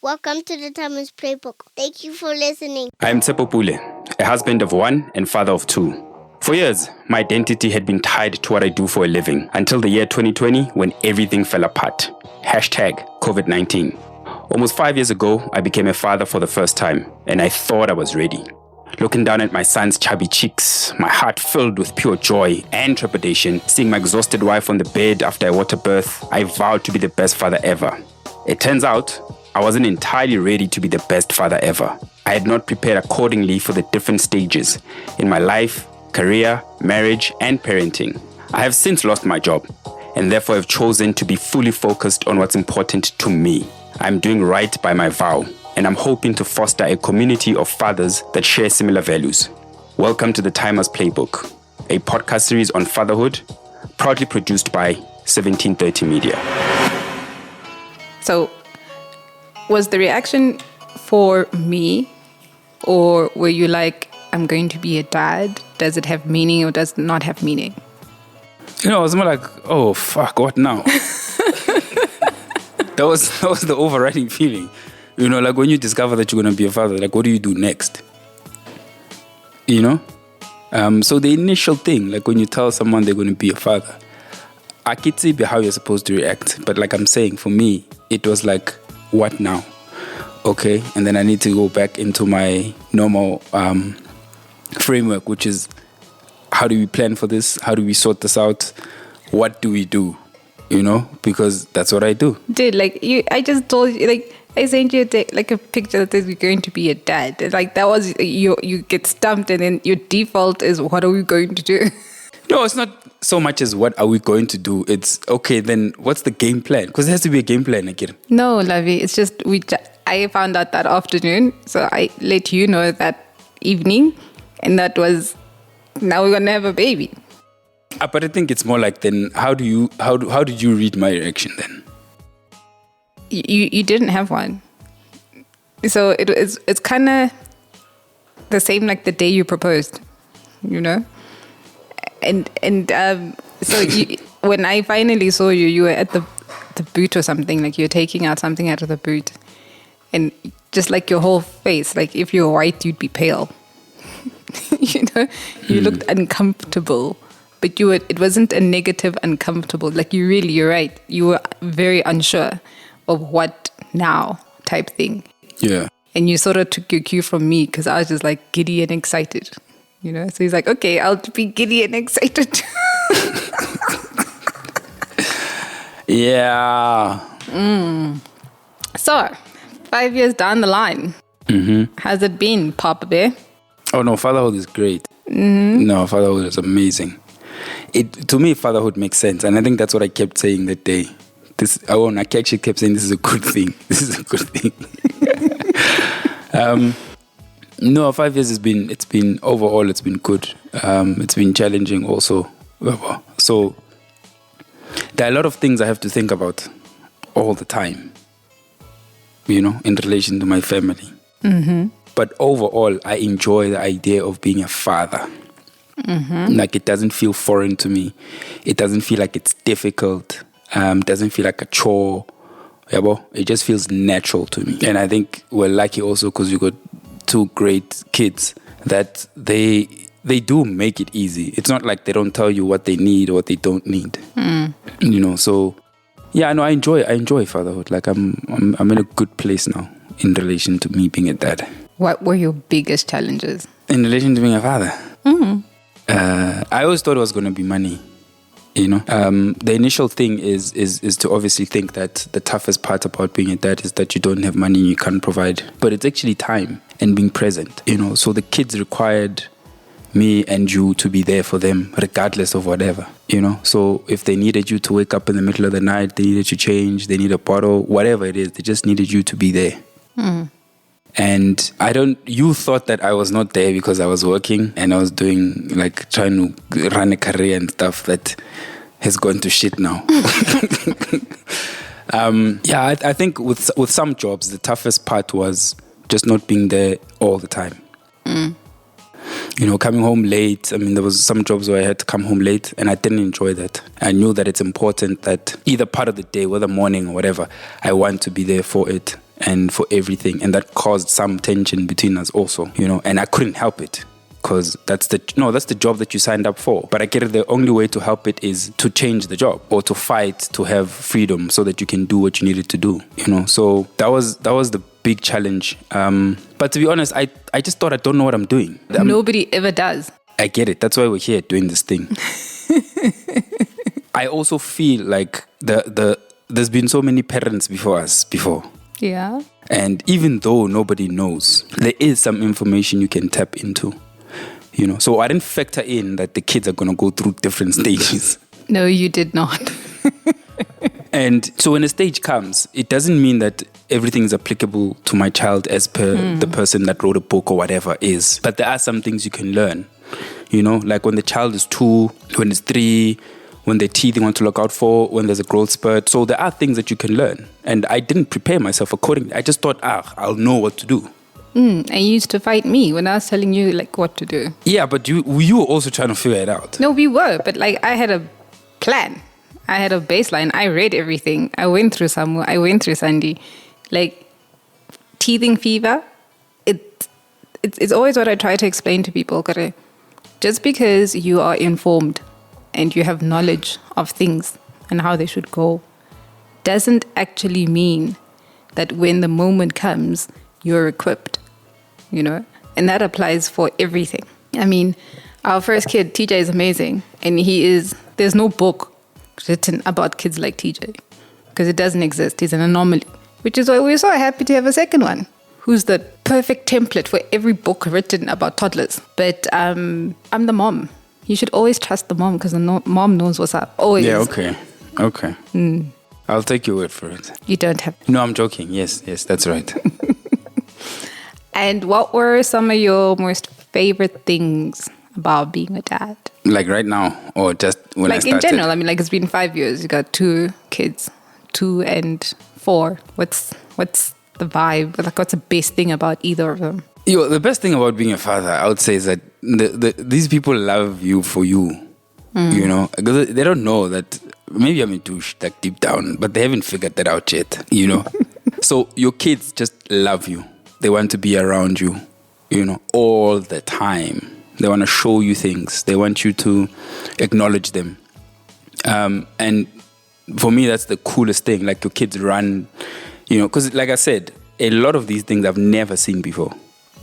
Welcome to the Thomas Playbook. Thank you for listening. I am Tshepo Pule, a husband of one and father of two. For years, my identity had been tied to what I do for a living until the year 2020 when everything fell apart. #COVID-19. Almost 5 years ago, I became a father for the first time, and I thought I was ready. Looking down at my son's chubby cheeks, my heart filled with pure joy and trepidation, seeing my exhausted wife on the bed after a water birth, I vowed to be the best father ever. It turns out, I wasn't entirely ready to be the best father ever. I had not prepared accordingly for the different stages in my life, career, marriage, and parenting. I have since lost my job, and therefore have chosen to be fully focused on what's important to me. I'm doing right by my vow, and I'm hoping to foster a community of fathers that share similar values. Welcome to the Timers Playbook, a podcast series on fatherhood, proudly produced by 1730 Media. So, was the reaction for me, or were you like, I'm going to be a dad? Does it have meaning or does it not have meaning? You know, I was more like, oh, fuck, what now? that was the overriding feeling. You know, like when you discover that you're going to be a father, like what do you do next? You know? So the initial thing, like when you tell someone they're going to be a father, I can see how you're supposed to react. But like I'm saying, for me, it was like, what now? Okay, and then I need to go back into my normal framework, which is how do we plan for this? How do we sort this out? What do we do? You know, because that's what I do. Dude, like I just told you, like I sent you a picture that says you're going to be a dad. Like that was you get stumped, and then your default is, what are we going to do? No, it's not so much as what are we going to do. It's okay. Then what's the game plan? Because there has to be a game plan again. No, Lavi, it's just I found out that afternoon, so I let you know that evening, and that was, now we're gonna have a baby. But I think it's more like, then how did you read my reaction then? You didn't have one, so it's kind of the same like the day you proposed, you know, and so when I finally saw you, you were at the boot or something, like you're taking out something out of the boot. And just like your whole face, like if you were white, you'd be pale. You know, you looked uncomfortable, but it wasn't a negative uncomfortable. Like you're right. You were very unsure of what now type thing. Yeah. And you sort of took your cue from me because I was just like giddy and excited, you know? So he's like, okay, I'll be giddy and excited. Yeah. So, 5 years down the line, How's it been, Papa Bear? Oh no, fatherhood is great. No, fatherhood is amazing. To me, fatherhood makes sense, and I think that's what I kept saying that day. I actually kept saying this is a good thing. This is a good thing. No, 5 years it's been overall, it's been good. It's been challenging also. So there are a lot of things I have to think about all the time, you know, in relation to my family. But overall, I enjoy the idea of being a father. Like, it doesn't feel foreign to me. It doesn't feel like it's difficult. Doesn't feel like a chore. It just feels natural to me. And I think we're lucky also because you got two great kids that they do make it easy. It's not like they don't tell you what they need or what they don't need. You know, so yeah, no, I enjoy fatherhood. Like I'm in a good place now in relation to me being a dad. What were your biggest challenges in relation to being a father? I always thought it was going to be money. You know, the initial thing is to obviously think that the toughest part about being a dad is that you don't have money and you can't provide. But it's actually time and being present. You know, so the kids required me and you to be there for them regardless of whatever, you know. So if they needed you to wake up in the middle of the night, they needed you to change, they need a bottle, whatever it is, they just needed you to be there. And you thought that I was not there because I was working and I was doing, like, trying to run a career and stuff that has gone to shit now. I think with some jobs, the toughest part was just not being there all the time. You know, coming home late. I mean, there was some jobs where I had to come home late and I didn't enjoy that. I knew that it's important that either part of the day, whether morning or whatever, I want to be there for it. and for everything. And that caused some tension between us also, and I couldn't help it. Because that's the job that you signed up for. But I get it, the only way to help it is to change the job or to fight to have freedom so that you can do what you needed to do. So that was the big challenge. But to be honest, I just thought I don't know what I'm doing. Nobody ever does. I get it. That's why we're here doing this thing. I also feel like there's been so many parents before us. Yeah. And even though nobody knows, there is some information you can tap into. So I didn't factor in that the kids are going to go through different stages. No, you did not. And so when a stage comes, it doesn't mean that everything is applicable to my child as per the person that wrote a book or whatever is. But there are some things you can learn, like when the child is 2, when it's 3, when they're teething, what to look out for, when there's a growth spurt. So there are things that you can learn. And I didn't prepare myself accordingly. I just thought, I'll know what to do. And you used to fight me when I was telling you what to do. Yeah, but you were also trying to figure it out. No, we were, but I had a plan. I had a baseline. I read everything. I went through Samu. I went through Sandy. Teething fever, it's always what I try to explain to people. Just because you are informed and you have knowledge of things and how they should go doesn't actually mean that when the moment comes, you're equipped. And that applies for everything. I mean, our first kid, TJ, is amazing. And there's no book written about kids like TJ because it doesn't exist. He's an anomaly, which is why we're so happy to have a second one who's the perfect template for every book written about toddlers. But I'm the mom. You should always trust the mom because the mom knows what's up. Always. Yeah, okay. I'll take your word for it. You don't have to. No, I'm joking. Yes, that's right. And what were some of your most favorite things about being a dad? Like right now, or just when I started? In general, I mean, it's been 5 years. You got 2 kids, 2 and 4. What's the vibe? What's the best thing about either of them? The best thing about being a father, I would say, is that these people love you for you. Because they don't know that maybe I'm a douche, deep down, but they haven't figured that out yet. So your kids just love you. They want to be around you, all the time. They want to show you things. They want you to acknowledge them. And for me, that's the coolest thing. Your kids run, because like I said, a lot of these things I've never seen before.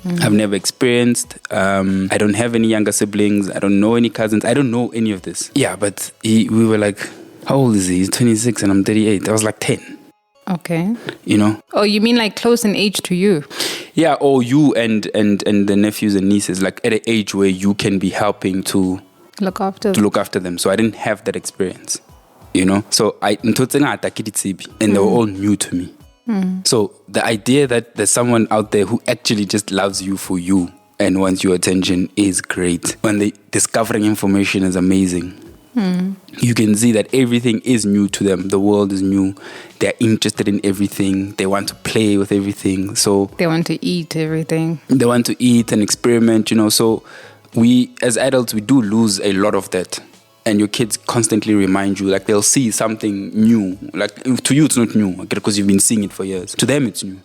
I've never experienced. I don't have any younger siblings. I don't know any cousins. I don't know any of this. Yeah, but we were like, how old is he? He's 26 and I'm 38. I was like 10. Okay. Oh, you mean close in age to you? Yeah, or you and the nephews and nieces, at an age where you can be helping to look after them. So I didn't have that experience, So and they were all new to me. So the idea that there's someone out there who actually just loves you for you and wants your attention is great. When they discovering information is amazing. You can see that everything is new to them. The world is new. They're interested in everything. They want to play with everything. So they want to eat everything. They want to eat and experiment, So we, as adults, we do lose a lot of that. And your kids constantly remind you, they'll see something new. To you, it's not new, because you've been seeing it for years. To them, it's new.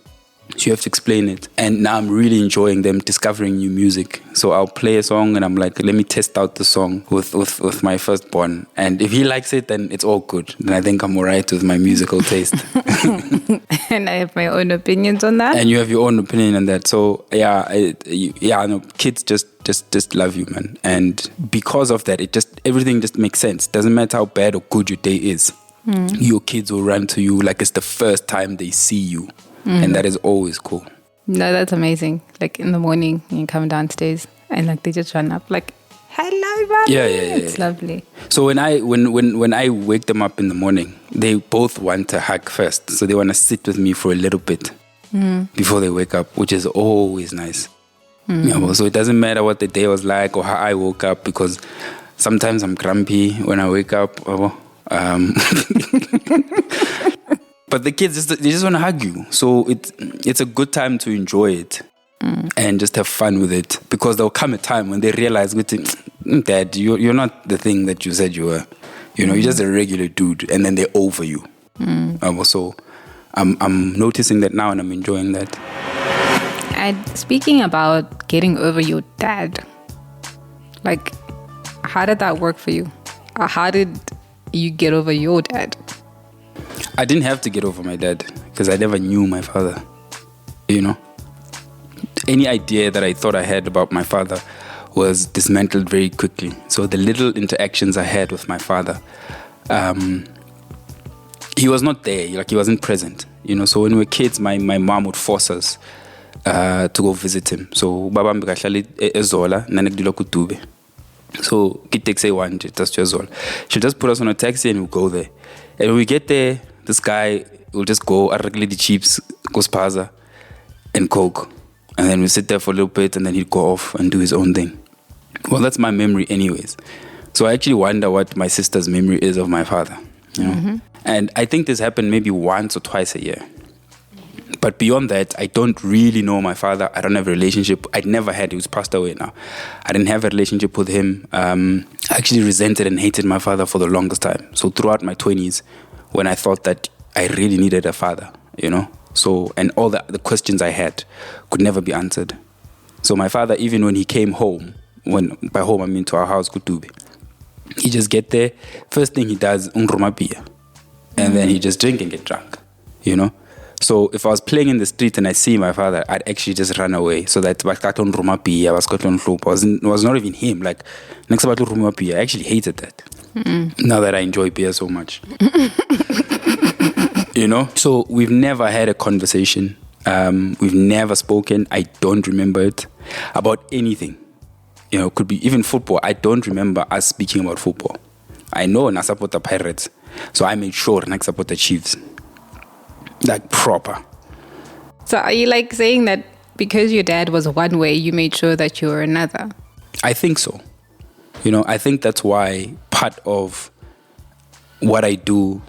So you have to explain it. And now I'm really enjoying them discovering new music. So I'll play a song and I'm like, let me test out the song with my firstborn. And if he likes it, then it's all good. Then I think I'm all right with my musical taste. And I have my own opinions on that. And you have your own opinion on that. So kids just love you, man. And because of that, everything just makes sense. Doesn't matter how bad or good your day is. Your kids will run to you like it's the first time they see you. And that is always cool. No, that's amazing. In the morning, you come downstairs and they just run up hello, mommy. Yeah. It's lovely. So when I wake them up in the morning, they both want a hug first. So they want to sit with me for a little bit before they wake up, which is always nice. So it doesn't matter what the day was like or how I woke up, because sometimes I'm grumpy when I wake up. But the kids, they just want to hug you. So it's a good time to enjoy it and just have fun with it. Because there'll come a time when they realize, Dad, you're not the thing that you said you were. You're just a regular dude. And then they're over you. So I'm noticing that now and I'm enjoying that. And speaking about getting over your dad, like, how did that work for you? How did you get over your dad? I didn't have to get over my dad because I never knew my father. You know, any idea that I thought I had about my father was dismantled very quickly. So the little interactions I had with my father, he was not there, like he wasn't present. You know, so when we were kids, my mom would force us to go visit him. So baba mbekahlali ezola nanekudula kudube. So it takes a one just Zola. She'll just put us on a taxi and we'll go there. And when we get there, this guy will just go regularly the chips, go spaza and coke. And then we sit there for a little bit and then he'd go off and do his own thing. Well, that's my memory anyways. So I actually wonder what my sister's memory is of my father. You know? Mm-hmm. And I think this happened maybe once or twice a year. But beyond that, I don't really know my father. I don't have a relationship. I never had. He was passed away now. I didn't have a relationship with him. I actually resented and hated my father for the longest time. So throughout my 20s, when I thought that I really needed a father, you know. So, and all the questions I had could never be answered. So my father, even when he came home, when by home I mean to our house, Kutubi, he just get there. First thing he does, unromapia. And then he just drink and get drunk, you know. So if I was playing in the street and I see my father, I'd actually just run away. So that I was not even him. Like next about I actually hated that. Now that I enjoy beer so much. You know? So we've never had a conversation. We've never spoken. I don't remember it about anything. You know, could be even football. I don't remember us speaking about football. I know and I support the Pirates. So I made sure and I support the Chiefs. Like proper. So are you like saying that because your dad was one way, you made sure that you were another? I think so. You know, I think that's why part of what I do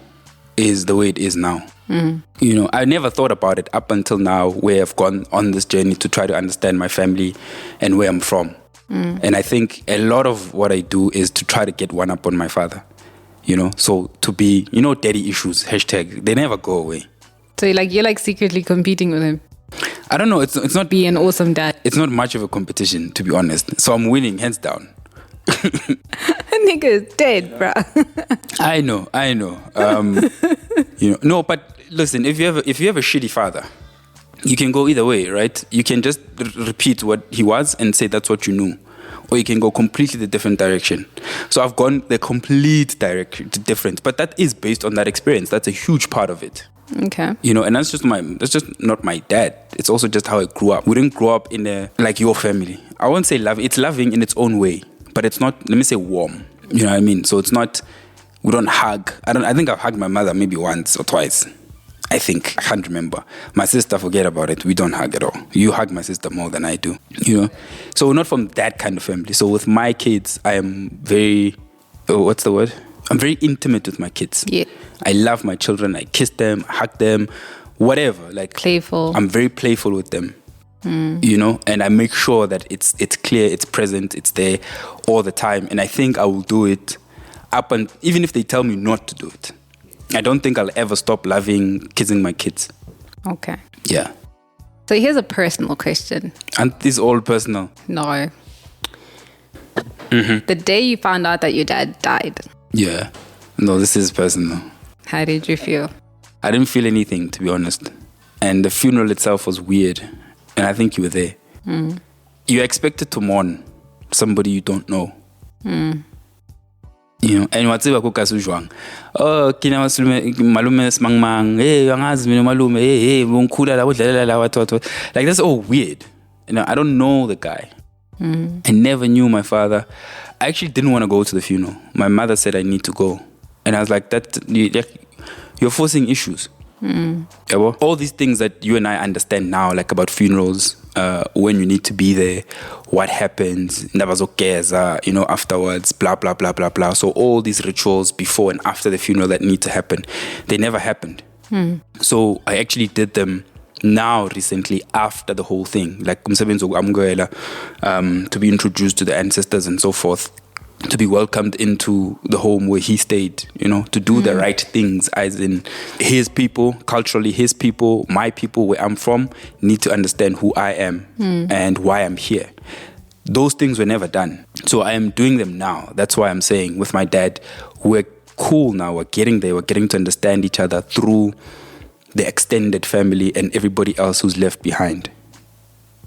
is the way it is now. You know, I never thought about it up until now, where I've gone on this journey to try to understand my family and where I'm from. And I think a lot of what I do is to try to get one up on my father. You know, so to be, you know, daddy issues, hashtag, they never go away. So you're like secretly competing with him. I don't know. It's not be an awesome dad. It's not much of a competition, to be honest. So I'm winning hands down. Nigga is dead, bro. I know. You know, no, but listen. If you have a shitty father, you can go either way, right? You can just repeat what he was and say that's what you knew, or you can go completely the different direction. So I've gone the complete direction, different, but that is based on that experience. That's a huge part of it. Okay. You know, and that's just not my dad. It's also just how I grew up. We didn't grow up in a, like your family. I won't say love. It's loving in its own way, but it's not, let me say warm. You know what I mean? So it's not, we don't hug. I think I've hugged my mother maybe once or twice. I think. I can't remember. My sister, forget about it. We don't hug at all. You hug my sister more than I do. You know? So we're not from that kind of family. So with my kids, I am very, what's the word? I'm very intimate with my kids. Yeah. I love my children. I kiss them, I hug them, whatever. Like playful. I'm very playful with them. You know, and I make sure that it's clear, it's present, it's there all the time. And I think I will do it up and even if they tell me not to do it. I don't think I'll ever stop loving, kissing my kids. Okay. Yeah. So here's a personal question. Aren't these all personal? No. The day you found out that your dad died. Yeah. No, this is personal. How did you feel? I didn't feel anything, to be honest. And the funeral itself was weird. And I think you were there. You're expected to mourn somebody you don't know. You know, and what's about Kukasujwang? Oh, kina malume smangmang. Hey, yangazi mina malume. Hey, bongkhula la udlalela what. Like that's all weird. You know, I don't know the guy. I never knew my father. I actually didn't want to go to the funeral. My mother said I need to go, and I was like, you're forcing issues. All these things that you and I understand now, like about funerals, when you need to be there, what happens, you know, afterwards, blah, blah, blah, blah, blah. So all these rituals before and after the funeral that need to happen, they never happened. So I actually did them now recently after the whole thing, like to be introduced to the ancestors and so forth. to be welcomed into the home where he stayed, to do the right things, as in his people, culturally his people, my people where I'm from, need to understand who I am and why I'm here. Those things were never done. So I am doing them now. That's why I'm saying with my dad, we're cool now. We're getting there. We're getting to understand each other through the extended family and everybody else who's left behind.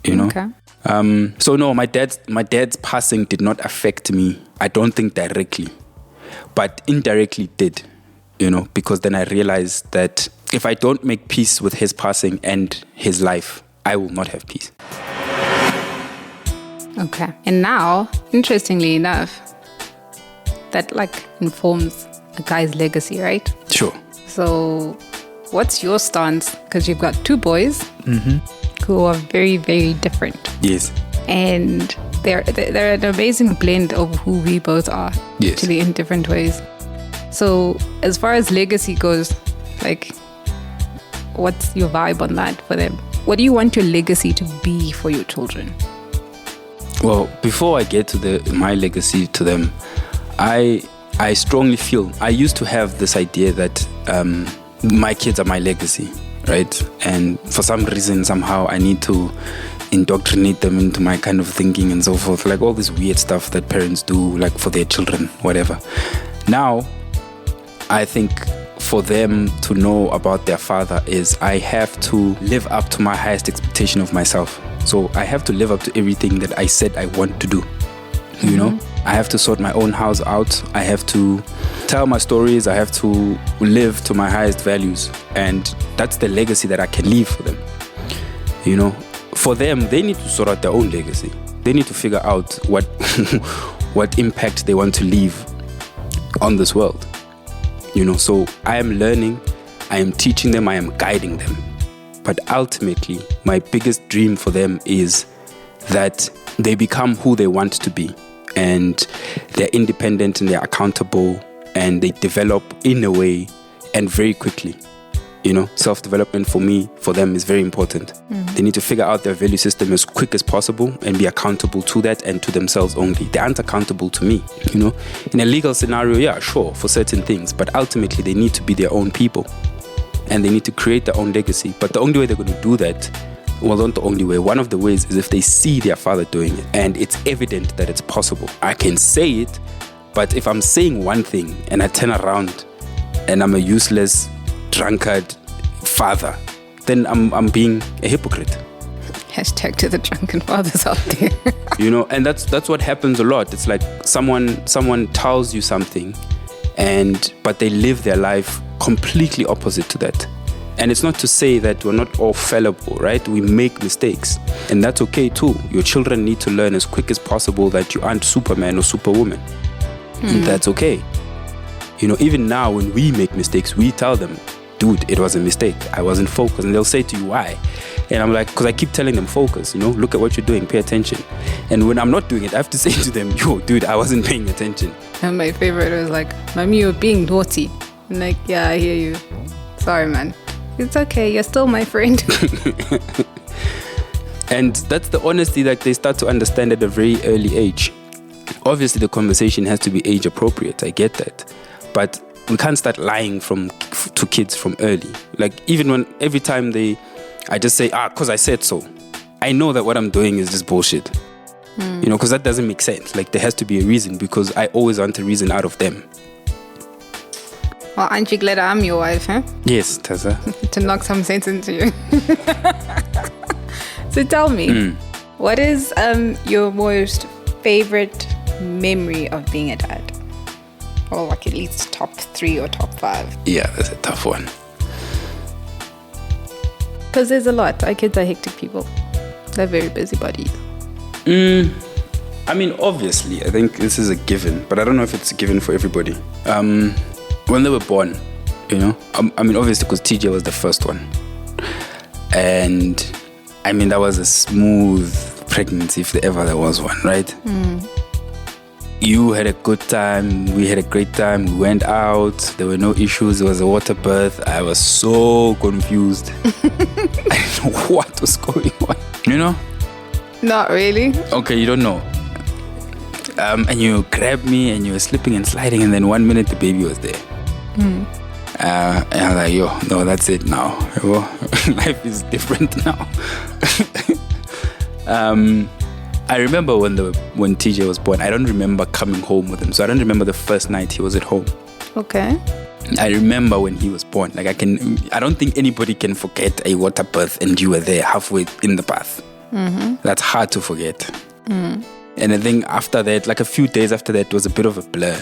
Okay. So no, my dad's passing did not affect me. I don't think directly, but indirectly did, because then I realized that if I don't make peace with his passing and his life, I will not have peace. Okay. And now, interestingly enough, that informs a guy's legacy, right? Sure. So what's your stance? Because you've got two boys who are very, very different. Yes. And they're an amazing blend of who we both are, yes, actually, in different ways. So as far as legacy goes, what's your vibe on that for them? What do you want your legacy to be for your children? Well, before I get to my legacy to them, I strongly feel, I used to have this idea that my kids are my legacy, right? And for some reason, somehow, I need to indoctrinate them into my kind of thinking and so forth, all this weird stuff that parents do, for their children, whatever. Now, I think for them to know about their father is I have to live up to my highest expectation of myself. So I have to live up to everything that I said I want to do. I have to sort my own house out. I have to tell my stories. I have to live to my highest values. And that's the legacy that I can leave for them. For them, they need to sort out their own legacy. They need to figure out what impact they want to leave on this world. So I am learning, I am teaching them, I am guiding them. But ultimately, my biggest dream for them is that they become who they want to be. And they're independent and they're accountable and they develop in a way and very quickly. Self-development for them is very important. They need to figure out their value system as quick as possible and be accountable to that and to themselves only. They aren't accountable to me, In a legal scenario, yeah, sure, for certain things, but ultimately they need to be their own people and they need to create their own legacy. But the only way they're going to do that, well, not the only way, one of the ways is if they see their father doing it and it's evident that it's possible. I can say it, but if I'm saying one thing and I turn around and I'm a useless drunkard father, then I'm being a hypocrite. Hashtag to the drunken fathers out there. And that's what happens a lot. It's like someone tells you something, but they live their life completely opposite to that. And it's not to say that we're not all fallible, right? We make mistakes, and that's okay too. Your children need to learn as quick as possible that you aren't Superman or Superwoman. And that's okay. Even now when we make mistakes, we tell them, dude, it was a mistake. I wasn't focused. And they'll say to you, why? And I'm like, because I keep telling them, focus, look at what you're doing, pay attention. And when I'm not doing it, I have to say to them, yo, dude, I wasn't paying attention. And my favorite was Mommy, you're being naughty. I'm like, yeah, I hear you. Sorry, man. It's okay. You're still my friend. And that's the honesty that they start to understand at a very early age. Obviously, the conversation has to be age appropriate. I get that. But we can't start lying to kids from early. Even every time I just say, because I said so. I know that what I'm doing is just bullshit. Because that doesn't make sense. There has to be a reason, because I always want a reason out of them. Well, aren't you glad I'm your wife, huh? Yes, Tessa. To knock some sense into you. So tell me, what is your most favorite memory of being a dad? Or at least top 3 or top 5? Yeah, that's a tough one. Because there's a lot. Our kids are hectic people. They're very busybodies. Obviously, I think this is a given, but I don't know if it's a given for everybody. When they were born, obviously because TJ was the first one. And, that was a smooth pregnancy if ever there was one, right? You had a good time, we had a great time, we went out, there were no issues, there was a water birth. I was so confused. I didn't know what was going on, Not really. Okay, you don't know. And you grabbed me and you were slipping and sliding, and then 1 minute the baby was there. And I'm like, yo, no, that's it now. Life is different now. I remember when TJ was born, I don't remember coming home with him. So I don't remember the first night he was at home. Okay. I remember when he was born. Like I don't think anybody can forget a water birth and you were there halfway in the bath. That's hard to forget. And I think after that, like a few days after that, was a bit of a blur,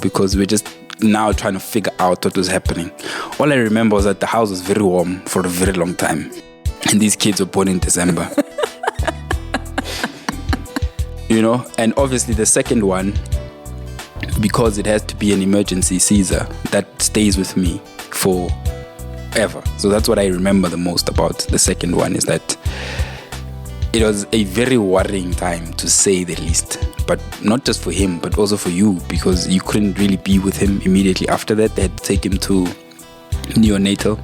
because we're just now trying to figure out what was happening. All I remember was that the house was very warm for a very long time. And these kids were born in December. And obviously the second one, because it has to be an emergency Caesar, that stays with me forever. So that's what I remember the most about the second one, is that it was a very worrying time, to say the least. But not just for him, but also for you, because you couldn't really be with him immediately after that. They had to take him to neonatal.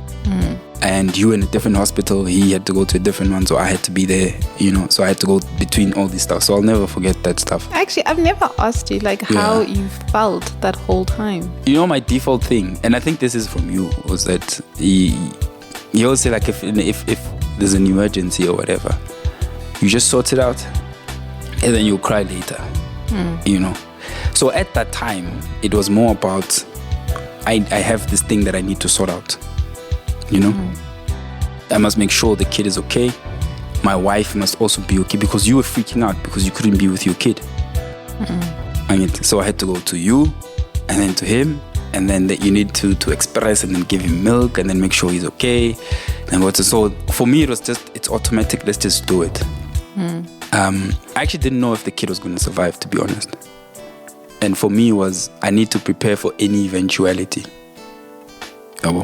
And you were in a different hospital. He had to go to a different one, so I had to be there, So I had to go between all this stuff. So I'll never forget that stuff. Actually, I've never asked you how you felt that whole time. My default thing, and I think this is from you, was that you always say, like, if there's an emergency or whatever, you just sort it out, and then you'll cry later. So at that time, it was more about I have this thing that I need to sort out. I must make sure the kid is okay. My wife must also be okay, because you were freaking out because you couldn't be with your kid. So I had to go to you, and then to him, and then that you need to express and then give him milk and then make sure he's okay. So for me, it's automatic. Let's just do it. I actually didn't know if the kid was going to survive, to be honest. And for me I need to prepare for any eventuality.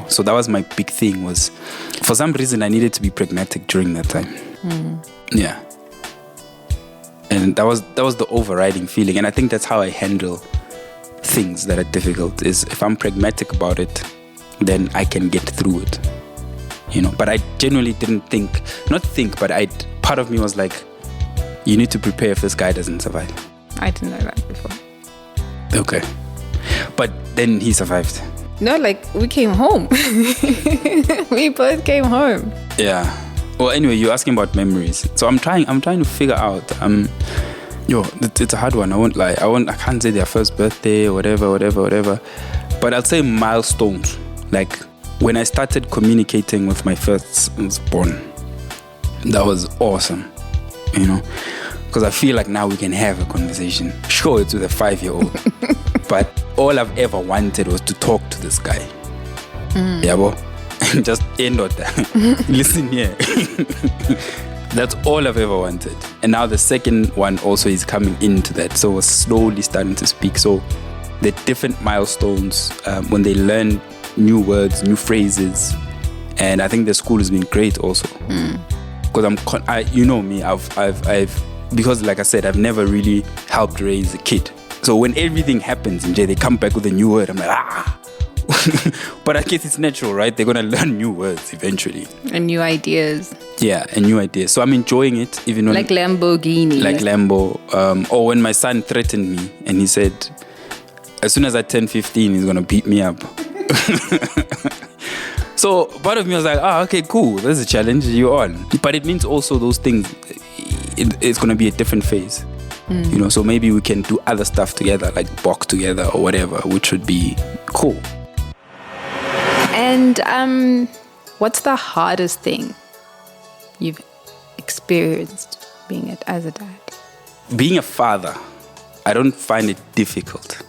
So that was my big thing, was for some reason I needed to be pragmatic during that time. Yeah. And that was the overriding feeling. And I think that's how I handle things that are difficult, is if I'm pragmatic about it, then I can get through it. But I genuinely didn't but part of me was like, you need to prepare if this guy doesn't survive. I didn't know that before. Okay. But then he survived. No, we came home. We both came home. Yeah. Well, anyway, you're asking about memories. So I'm trying to figure out. It's a hard one. I won't lie. I can't say their first birthday or whatever. But I'll say milestones. Like when I started communicating with my firstborn, that was awesome. Because I feel like now we can have a conversation. Sure, it's with a 5-year-old, but all I've ever wanted was to talk to this guy. Just end on that. Listen here. That's all I've ever wanted. And now the second one also is coming into that. So we're slowly starting to speak. So the different milestones, when they learn new words, new phrases. And I think the school has been great also. Because because like I said, I've never really helped raise a kid. So when everything happens and they come back with a new word, I'm like, But I guess it's natural, right? They're going to learn new words eventually. And new ideas. Yeah, and new ideas. So I'm enjoying it. Even when, like Lamborghini. Like Lambo. Or when my son threatened me and he said, as soon as I turn 15, he's going to beat me up. So part of me was like, okay, cool. There's a challenge. You're on. But it means also those things, it's going to be a different phase. So maybe we can do other stuff together, like box together or whatever, which would be cool. And what's the hardest thing you've experienced being as a dad? Being a father, I don't find it difficult.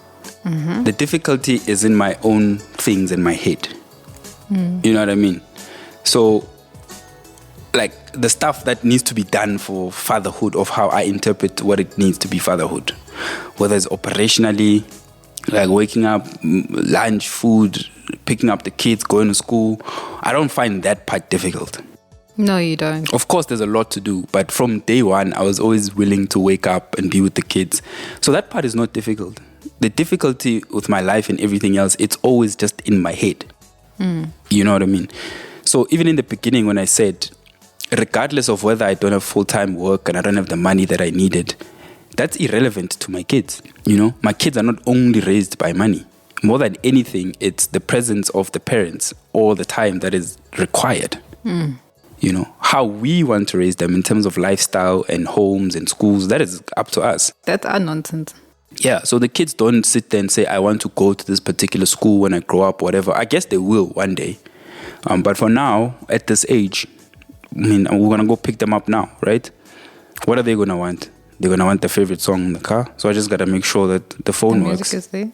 Mm-hmm. The difficulty is in my own things in my head. You know what I mean? So, like the stuff that needs to be done for fatherhood, of how I interpret what it needs to be fatherhood, whether it's operationally, like waking up, lunch, food, picking up the kids, going to school, I don't find that part difficult. No, you don't. Of course, there's a lot to do, but from day one, I was always willing to wake up and be with the kids. So that part is not difficult. The difficulty with my life and everything else, it's always just in my head. You know what I mean? So even in the beginning when I said, regardless of whether I don't have full-time work and I don't have the money that I needed, that's irrelevant to my kids. You know, my kids are not only raised by money. More than anything, it's the presence of the parents all the time that is required. You know, how we want to raise them in terms of lifestyle and homes and schools, that is up to us. That's our nonsense. Yeah, so the kids don't sit there and say, I want to go to this particular school when I grow up, whatever. I guess they will one day. But for now, at this age, I mean, we're going to go pick them up now, right? What are they going to want? They're going to want their favorite song in the car. So I just got to make sure that the phone The works. music is there.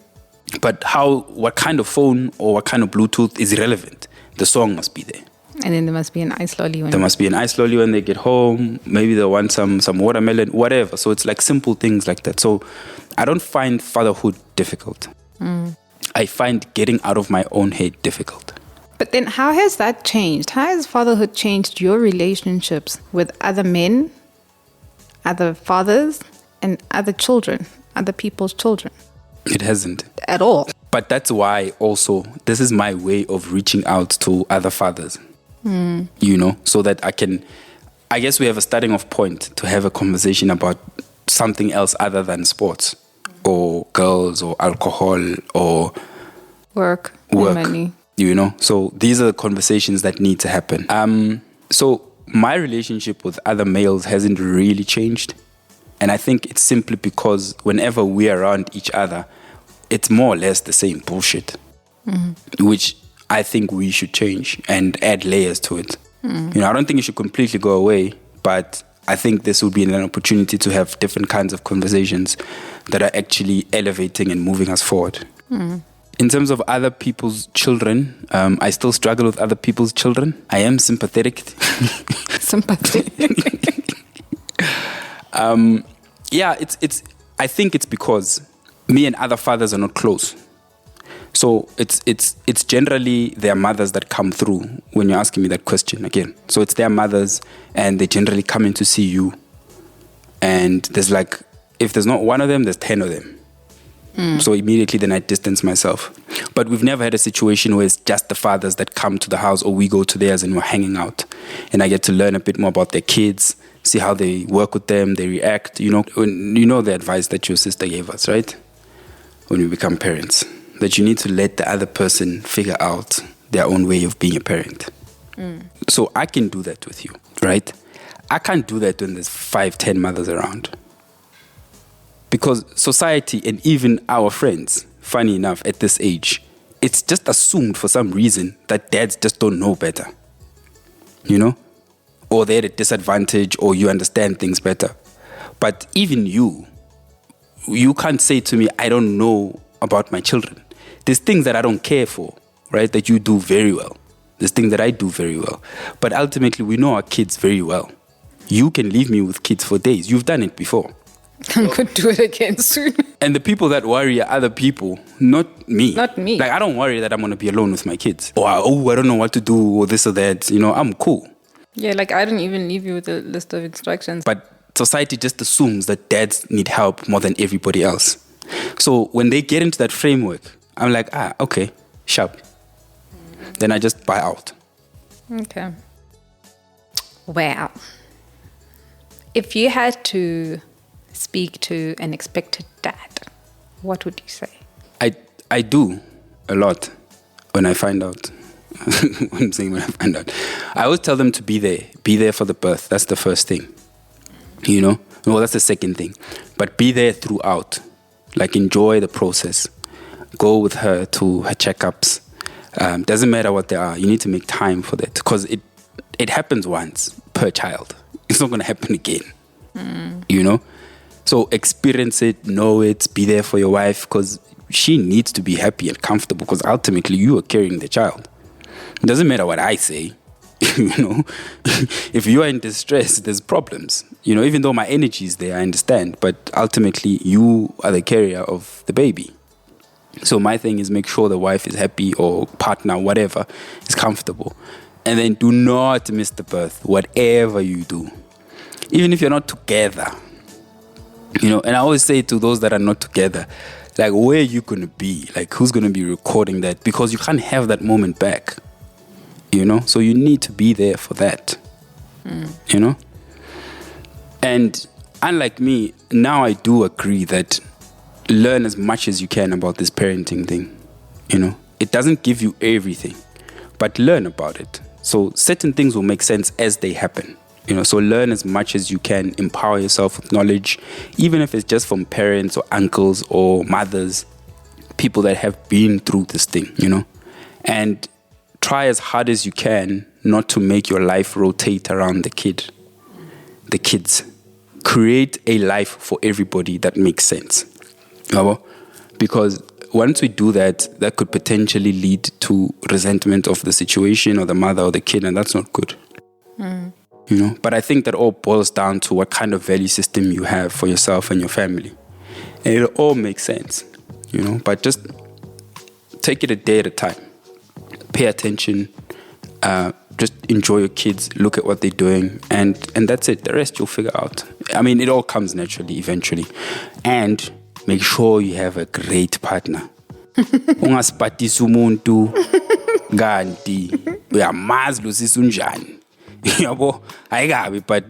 But what kind of phone or what kind of Bluetooth is irrelevant. The song must be there. And then there must be an ice lolly when There must be an ice lolly when they get home. Maybe they'll want some watermelon, whatever. So it's like simple things like that. So I don't find fatherhood difficult. I find getting out of my own head difficult. But then how has that changed? How has fatherhood changed your relationships with other men, other fathers, and other children, other people's children? It hasn't. At all. But that's why also, this is my way of reaching out to other fathers. You know, so that I guess we have a starting off point to have a conversation about something else other than sports or girls or alcohol or Work. And money. You know, so these are the conversations that need to happen. So my relationship with other males hasn't really changed. And I think it's simply because whenever we're around each other, it's more or less the same bullshit, which I think we should change and add layers to it. You know, I don't think it should completely go away, but I think this would be an opportunity to have different kinds of conversations that are actually elevating and moving us forward. In terms of other people's children, I still struggle with other people's children. I am sympathetic. Sympathetic. Yeah, I think it's because me and other fathers are not close. So it's generally their mothers that come through when you're asking me that question again. So it's their mothers, and they generally come in to see you. And there's like, if there's not one of them, there's 10 of them. So immediately then I distance myself. But we've never had a situation where it's just the fathers that come to the house, or we go to theirs and we're hanging out. And I get to learn a bit more about their kids, see how they work with them, they react. You know the advice that your sister gave us, right? When we become parents, that you need to let the other person figure out their own way of being a parent. So I can do that with you, right? I can't do that when there's 5-10 mothers around. Because society and even our friends, funny enough, at this age, it's just assumed for some reason that dads just don't know better. You know? Or they're at a disadvantage, or you understand things better. But even you can't say to me, I don't know about my children. There's things that I don't care for, right? That you do very well. There's things that I do very well. But ultimately, we know our kids very well. You can leave me with kids for days. You've done it before. I could do it again soon. And the people that worry are other people, not me. Not me. Like, I don't worry that I'm going to be alone with my kids. Or, I don't know what to do, or this or that. You know, I'm cool. Yeah, like I don't even leave you with a list of instructions. But society just assumes that dads need help more than everybody else. So when they get into that framework, I'm like, okay, sharp. Then I just buy out. Okay. Wow. If you had to speak to an expected dad, what would you say? I do a lot when I find out. I'm saying when I find out. I always tell them to be there. Be there for the birth. That's the first thing. You know? Well, that's the second thing. But be there throughout. Like, enjoy the process. Go with her to her checkups. Doesn't matter what they are. You need to make time for that. Because it happens once per child. It's not going to happen again. You know? So experience it, know it, be there for your wife, because she needs to be happy and comfortable, because ultimately you are carrying the child. It doesn't matter what I say. You know, if you are in distress, there's problems. You know, even though my energy is there, I understand, but ultimately you are the carrier of the baby. So my thing is make sure the wife is happy, or partner, whatever, is comfortable. And then do not miss the birth, whatever you do. Even if you're not together. You know, and I always say to those that are not together, like, where are you going to be? Like, who's going to be recording that? Because you can't have that moment back. You know, so you need to be there for that. You know, and unlike me, now I do agree that learn as much as you can about this parenting thing. You know, it doesn't give you everything, but learn about it. So certain things will make sense as they happen. You know, so learn as much as you can, empower yourself with knowledge, even if it's just from parents or uncles or mothers, people that have been through this thing, you know, and try as hard as you can not to make your life rotate around the kids. Create a life for everybody that makes sense. Because once we do that, that could potentially lead to resentment of the situation or the mother or the kid, and that's not good. You know, but I think that all boils down to what kind of value system you have for yourself and your family. And it all makes sense, you know, but just take it a day at a time. Pay attention, just enjoy your kids, look at what they're doing, and that's it. The rest you'll figure out. I mean, it all comes naturally eventually. And make sure you have a great partner. Ungasipatisa umuntu kanti uyamazi lo sisi unjani. Yabo, ayikabi, but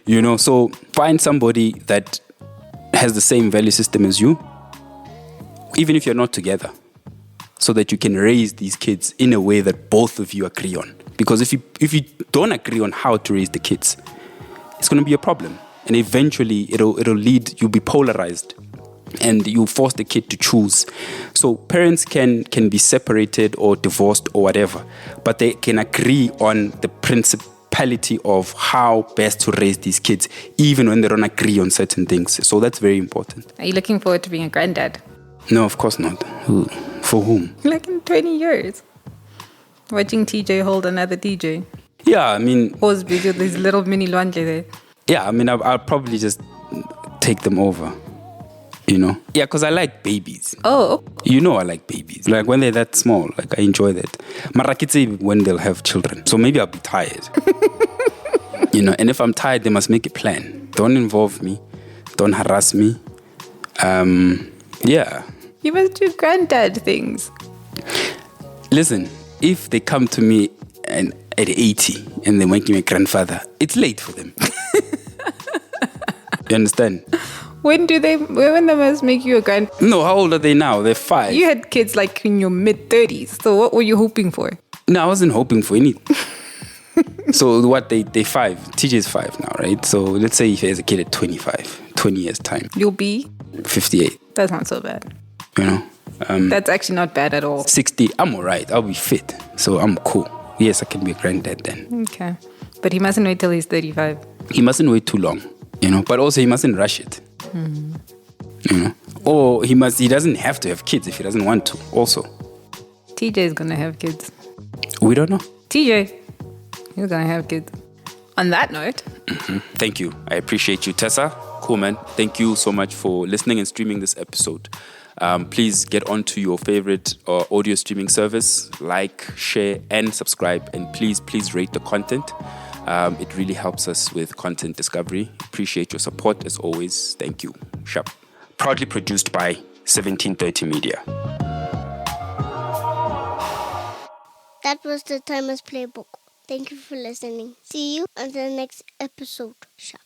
you know, so find somebody that has the same value system as you, even if you're not together, so that you can raise these kids in a way that both of you agree on. Because if you don't agree on how to raise the kids, it's going to be a problem, and eventually it'll lead, you'll be polarized, and you force the kid to choose. So parents can be separated or divorced or whatever, but they can agree on the principality of how best to raise these kids, even when they don't agree on certain things. So that's very important. Are you looking forward to being a granddad? No, of course not. For whom? Like in 20 years. Watching TJ hold another TJ. Yeah, I mean... Pause video, these little mini Lwandle there. Yeah, I mean, I'll probably just take them over. You know? Yeah, because I like babies. Oh. You know I like babies. Like when they're that small, like I enjoy that. Marakitse when they'll have children. So maybe I'll be tired. You know, and if I'm tired, they must make a plan. Don't involve me. Don't harass me. Yeah. You must do granddad things. Listen, if they come to me and at 80 and they make me a grandfather, it's late for them. You understand? When they must make you a grand... No, how old are they now? They're 5. You had kids like in your mid-30s. So what were you hoping for? No, I wasn't hoping for anything. So what, they 5. TJ is 5 now, right? So let's say if he has a kid at 25, 20 years time. You'll be? 58. That's not so bad. You know? That's actually not bad at all. 60, I'm all right. I'll be fit. So I'm cool. Yes, I can be a granddad then. Okay. But he mustn't wait till he's 35. He mustn't wait too long, you know? But also he mustn't rush it. You know? Or he doesn't have to have kids if he doesn't want to also. TJ is going to have kids. We don't know. TJ, he's going to have kids. On that note. Thank you. I appreciate you, Tessa. Cool, man. Thank you so much for listening and streaming this episode. Please get onto your favorite audio streaming service, like, share, and subscribe. And please rate the content. It really helps us with content discovery. Appreciate your support as always. Thank you. Sharp. Proudly produced by 1730 Media. That was the Timers Playbook. Thank you for listening. See you on the next episode. Sharp.